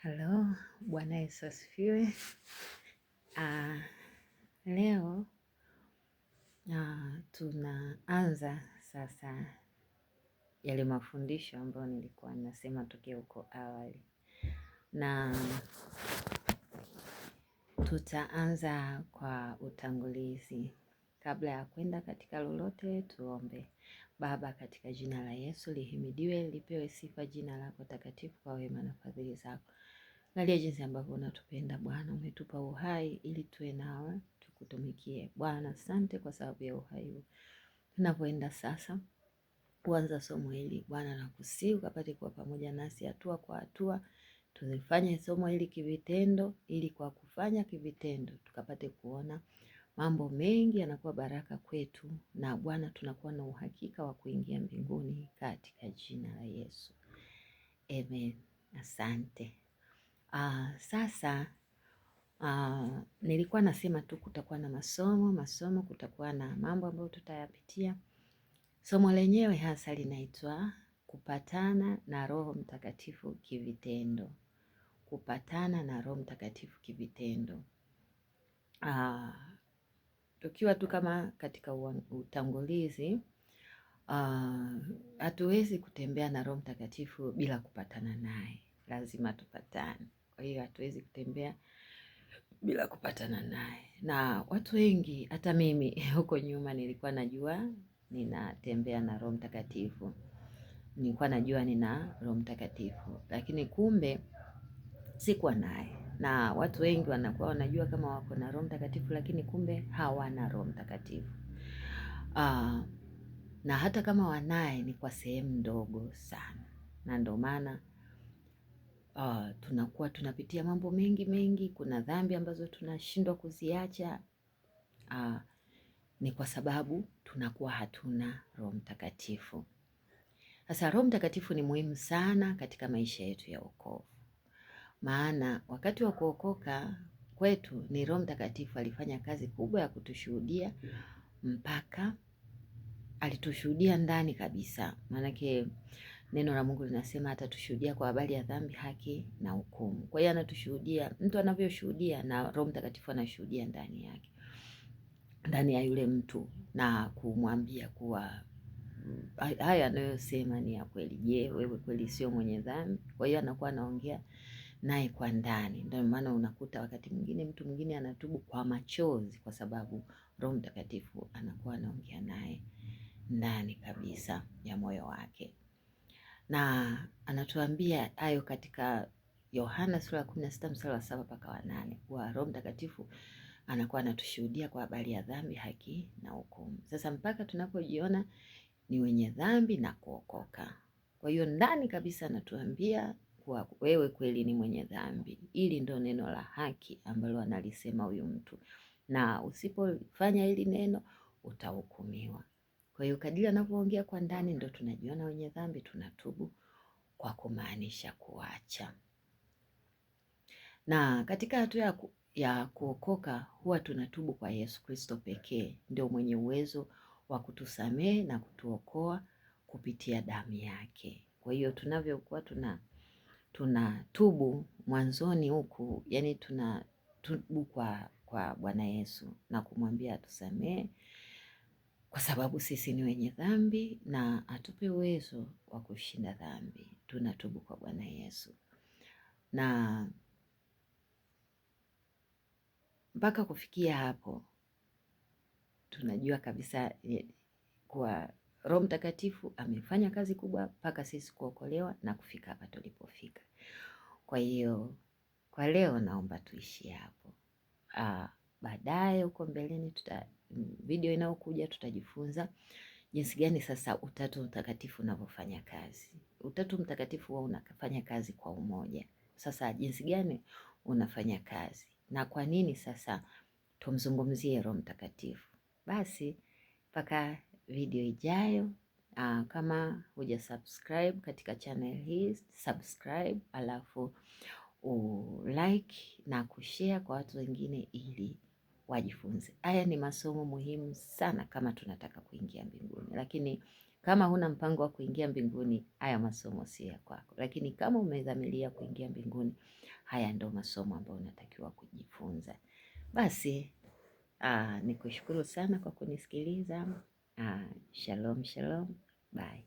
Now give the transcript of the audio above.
Halo, Bwana Yesu asifiwe. Ah, leo tunaanza sasa yale mafundisho ambayo nilikuwa nasema tokea huko awali, na tutaanza kwa utangulizi. Kabla ya kwenda katika lolote, tuombe. Baba, katika jina la Yesu, lihimidiwe lipewe sifa jina lako takatifu kwa wema na fadhili zako. Angalia jinsi ambavyo unatupenda Bwana, umetupa uhai ili tuwe nawe tukutumikie. Bwana, asante kwa sababu ya uhai huu. Tunapoenda sasa kuanza somo hili, Bwana nakusihi ukapate kuwa pamoja nasi hatua kwa hatua, tulifanye somo hili kivitendo, ili kwa kufanya kivitendo tukapate kuona mambo mengi yanakuwa baraka kwetu, na Bwana tunakuwa na uhakika wa kuingia mbinguni katika jina la Yesu. Amen. Asante. Sasa nilikuwa nasema tu kutakuwa na masomo, kutakuwa na mambo ambayo tutayapitia. Somo lenyewe hasa linaitwa kupatana na Roho Mtakatifu kivitendo. Kupatana na Roho Mtakatifu kivitendo. Tukiwa tu kama katika utangulizi, hatuwezi kutembea na Roho Mtakatifu bila kupatana naye. Lazima tupatane. Kwa hiyo hatuwezi kutembea bila kupatana naye. Na watu wengi, hata mimi huko nyuma nilikuwa najua ninatembea na Roho Mtakatifu. Nilikuwa najua nina Roho Mtakatifu, lakini kumbe sikuwa naye. Na watu wengi wanakuwa wanajua kama wako na Roho Mtakatifu, lakini kumbe hawana Roho Mtakatifu. Na hata kama wanaye ni kwa sehemu ndogo sana. Na ndio maana tunakuwa tunapitia mambo mengi. Kuna dhambi ambazo tunashindwa kuziacha. Ni kwa sababu tunakuwa hatuna Roho Mtakatifu. Sasa Roho Mtakatifu ni muhimu sana katika maisha yetu ya wokovu. Maana wakati wa kuokoka kwetu ni Roho Mtakatifu alifanya kazi kubwa ya kutushuhudia, mpaka alitushuhudia ndani kabisa. Maanake neno la Mungu linasema atatushuhudia kwa habari ya dhambi, haki na hukumu. Kwa hiyo anatushuhudia, mtu anavyoshuhudia na Roho Mtakatifu anashuhudia ndani yake, ndani ya yule mtu, na kumwambia kuwa haya anayosema ni ya kweli. Je, wewe kweli sio mwenye dhambi? Kwa hiyo anakuwa anaongea naye kwa ndani. Ndio maana unakuta wakati mwingine mtu mwingine anatubu kwa machozi, kwa sababu Roho Mtakatifu anakuwa anaongea naye ndani kabisa ya moyo wake. Na anatuambia hayo katika Yohana sura ya 16 mstari wa 7 mpaka wa 8, kwa Roho Mtakatifu anakuwa anatushuhudia kwa habari ya dhambi, haki na hukumu. Sasa mpaka tunapojiona ni wenye dhambi na kuokoka. Kwa hiyo ndani kabisa anatuambia kuwa wewe kweli ni mwenye dhambi. Hili ndio neno la haki ambalo analisema huyu mtu, na usipofanya hili neno utahukumiwa. Kwa hiyo kadiri anapoongea kwa ndani ndio tunajiona wenye dhambi, tunatubu kwa kumaanisha kuacha. Na katika hatua ya kuokoka huwa tunatubu kwa Yesu Kristo pekee, ndio mwenye uwezo wa kutusamehe na kutuokoa kupitia damu yake. Kwa hiyo tunavyokuwa tunatubu mwanzoni huku, yani tunatubu kwa Bwana Yesu na kumwambia atusamehe, kwa sababu sisi ni wenye dhambi na atupe uwezo wa kushinda dhambi. Tunatubu kwa Bwana Yesu, na mpaka kufikia hapo tunajua kabisa kuwa Roho Mtakatifu amefanya kazi kubwa mpaka sisi kuokolewa na kufika hapa tulipofika. Kwa hiyo kwa leo naomba tuishie hapo. Baadaye huko mbeleni video inayokuja tutajifunza jinsi gani sasa Utatu Mtakatifu unavyofanya kazi. Utatu Mtakatifu huwa unafanya kazi kwa umoja. Sasa jinsi gani unafanya kazi na kwa nini sasa tumzungumzie Roho Mtakatifu? Basi mpaka video ijayo. Kama huja subscribe katika channel hii, subscribe, alafu like na kushare kwa watu wengine ili wajifunze. Haya ni masomo muhimu sana kama tunataka kuingia mbinguni, lakini Kama huna mpango wa kuingia mbinguni, haya masomo si ya kwako, lakini kama umedhamiria kuingia mbinguni, haya ndo masomo ambayo unatakiwa kujifunza. Basi nikushukuru sana kwa kunisikiliza. Shalom, shalom, bye.